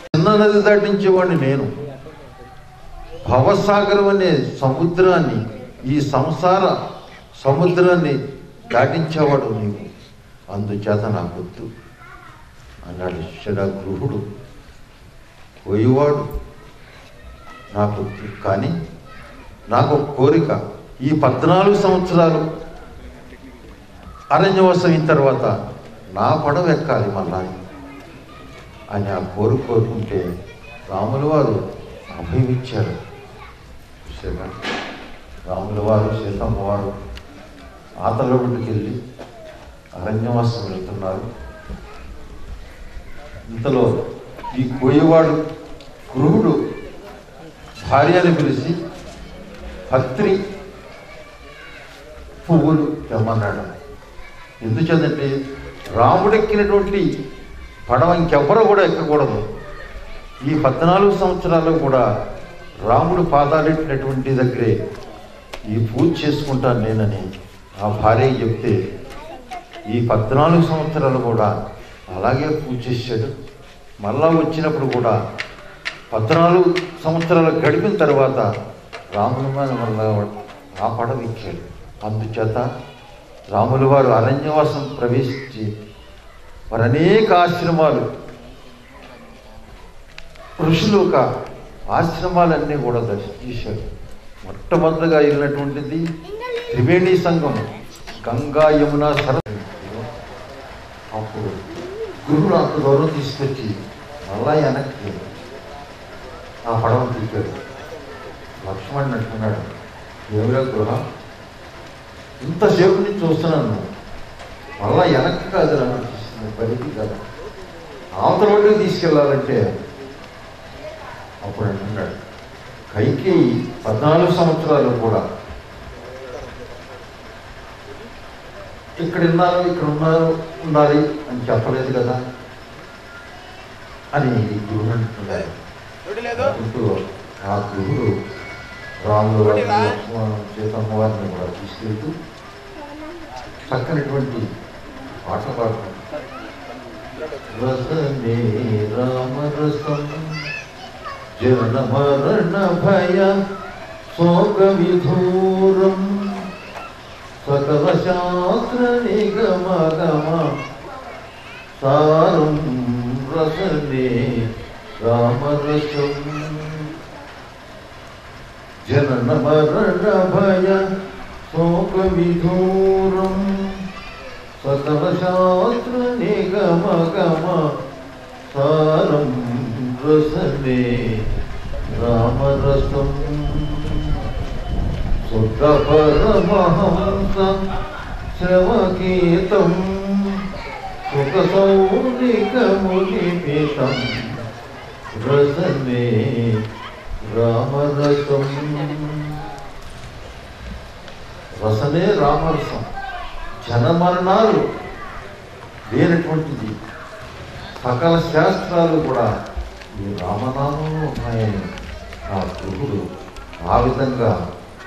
చిన్న నది దాటించేవాడిని నేను. భవసాగరం అనే సముద్రాన్ని, ఈ సంసార సముద్రాన్ని దాటించేవాడు నీవు, అందుచేత నాకొద్దు అన్నాడు శిష్యుడా. గృహుడు పోయేవాడు నాకొద్దు, కానీ నాకు ఒక కోరిక, ఈ 14 సంవత్సరాలు అరణ్యవాసం అయిన తర్వాత నా పడవ ఎక్కాలి మళ్ళా అని ఆ కోరుకుంటే రాముల వారు అభయం ఇచ్చారు. రాముల వారు సీతమ్మ వారు ఆతలొడ్డుకి వెళ్ళి అరణ్యవాసం వెళ్తున్నారు. ఇంతలో ఈ కోయవాడు గృహుడు భార్యను పిలిచి పత్రి పువ్వులు తెమ్మన్నాడు. ఎందుచేతంటే రాముడెక్కినటువంటి పడవ ఇంకెవ్వరూ కూడా ఎక్కకూడదు. ఈ 14 సంవత్సరాలు కూడా రాముడు పాదాలెట్టినటువంటి దగ్గరే ఈ పూజ చేసుకుంటాను నేనని ఆ భార్య చెప్తే ఈ 14 సంవత్సరాలు కూడా అలాగే పూజ చేశాడు. మళ్ళా వచ్చినప్పుడు కూడా 14 సంవత్సరాలు గడిపిన తర్వాత రాముల మీద వల్ల ఆ పడవ ఎక్కాడు. అందుచేత రాముల వారు అరణ్యవాసం ప్రవేశించి మరి అనేక ఆశ్రమాలు, ఋషులు ఒక ఆశ్రమాలన్నీ కూడా దర్శించాడు. మొట్టమొదటిగా వెళ్ళినటువంటిది త్రివేణి సంఘం, గంగా యమున సరస్వతి. అప్పుడు గురువులు అంత దూరం తీసుకొచ్చి మళ్ళా వెనక్కి ఆ పడవను తీశాడు. లక్ష్మణుడు అంటున్నాడు, ఎవరో గృహ ఇంతసేపు నుంచి చూస్తున్నాను, మళ్ళా వెనక్కి కాదు అనిపిస్తుంది, పనికి కదా అవతల ఒడ్డుకి తీసుకెళ్ళాలంటే. అప్పుడు అంటున్నాడు, కైకేయి 14 సంవత్సరాలు కూడా ఇక్కడ ఉండాలి అని చెప్పలేదు కదా అని గురువు అంటున్నారు. ఆ గురువుడు రాముల వారిని, సీతమ్మ వారిని కూడా తీసుకెళ్తూ చక్కనటువంటి పాట పాడుతాడు. రసనే రామరసం జన మరణ భయ శోక విధూరం సకల శాస్త్ర నిగమ గమ సారం రసనే రామరసం జనన మరణ భయ శోక విధూరం సకల శాస్త్ర నిగమ గమ సారం రసనే రామరసం శుద్ధ పరమహంస శ్రవగీతం సుఖ సౌనికమునిపితం రసనే రామరసం. రసనే రామరసం, జనమరణాలు లేనటువంటిది, సకల శాస్త్రాలు కూడా ఈ రామనామంలో ఉన్నాయని ఆ గురువుడు ఆ విధంగా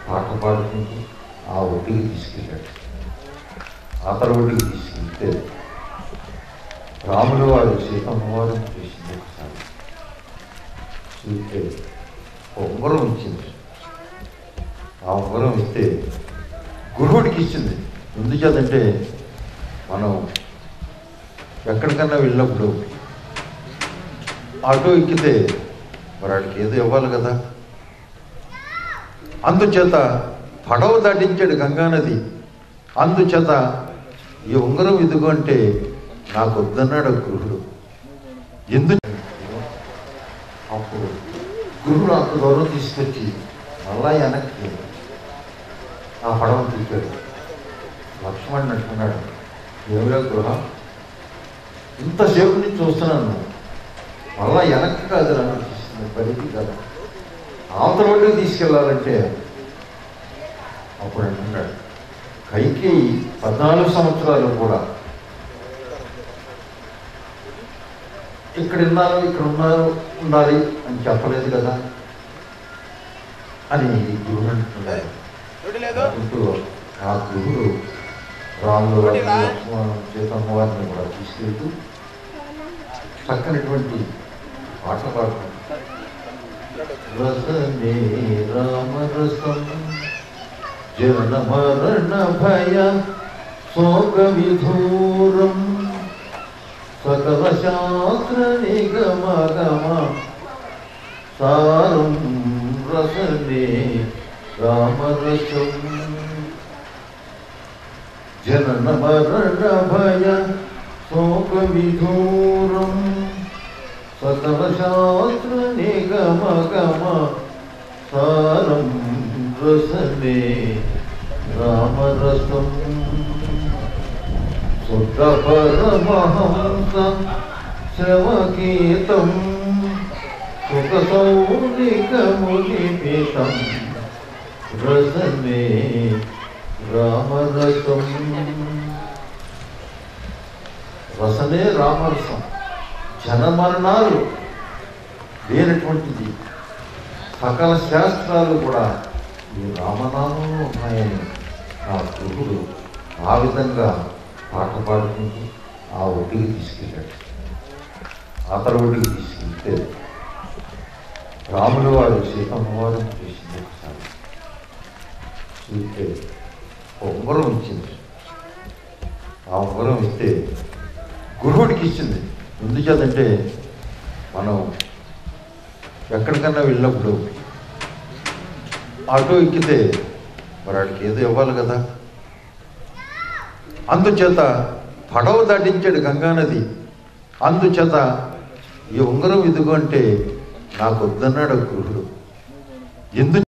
పాట పాడుకుంటూ ఆ ఒడ్డుకి తీసుకెళ్ళాడు. అతల ఒడ్డుకి తీసుకెళ్తే రాముల వారు సీతమ్మ వారిని చూసింది. ఒకసారి చూస్తే ఉంగరం ఇచ్చింది. ఆ ఉంగరం ఇస్తే గురువుడికి ఇచ్చింది. ఎందుచేతంటే మనం ఎక్కడికన్నా వెళ్ళినప్పుడు ఆటో ఎక్కితే మరి వాడికి ఏదో ఇవ్వాలి కదా. అందుచేత పడవ దాటించాడు గంగానది. అందుచేత ఈ ఉంగరం ఇదిగో అంటే నాకు వద్దన్నాడు గురువుడు. అప్పుడు గురువుడు అంత దూరం తీసుకొచ్చి మళ్ళా వెనక్కి ఆ పడవను తీశాడు. లక్ష్మణుడు అంటున్నాడు, ఎవరో గృహ ఇంతసేపు నుంచి చూస్తున్నాను, మళ్ళా వెనక్కి కాదు అనిపిస్తుంది, పనికి కదా అవతల ఒడ్డుకి తీసుకెళ్ళాలంటే. అప్పుడు అంటున్నాడు, కైకేయి 14 సంవత్సరాలు కూడా ఇక్కడ ఉండాలి అని చెప్పలేదు కదా అని గురువు అంటున్నాడు. ఆ గురుడు రాముల వారిని సీతమ్మ వారిని కూడా తీసుకెళ్తూ చక్కనటువంటి పాట పాడుతుంది. రసనే రామరసం జన మరణ భయ శోక విధూరం సకల శాస్త్ర నిగమ గమ సారం రసనే రామరసం జనన మరణ భయ శోక విధూరం సకల శాస్త్ర నిగమ గమ సారం రసనే రామరసం శుద్ధ పరమహంస శ్రవగీతం సుఖ సౌనికమునిమితం రసనే రామరసం. రసనే రామరసం. జనమరణాలు లేనటువంటిది. సకల శాస్త్రాలు కూడా ఈ రామనామంలో ఉన్నాయని నా గురుడు ఆ విధంగా పాట పాడుకుంటూ ఆ ఒడ్డుకి తీసుకెళ్ళాడు. అతని ఒడ్డుకి తీసుకెళ్తే రాముల వారు సీతమ్మ వారు చేసింది ఒకసారి చూస్తే ఉంగరం ఇచ్చింది. ఆ ఉంగరం ఇస్తే గురువుడికి ఇచ్చింది. ఎందుచేతంటే మనం ఎక్కడికన్నా వెళ్ళినప్పుడు ఆటో ఎక్కితే మరి వాడికి ఏదో ఇవ్వాలి కదా. అందుచేత పడవ దాటించాడు గంగానది. అందుచేత ఈ ఉంగరం ఇదిగో అంటే నాకు వద్దన్నాడు గురుడు.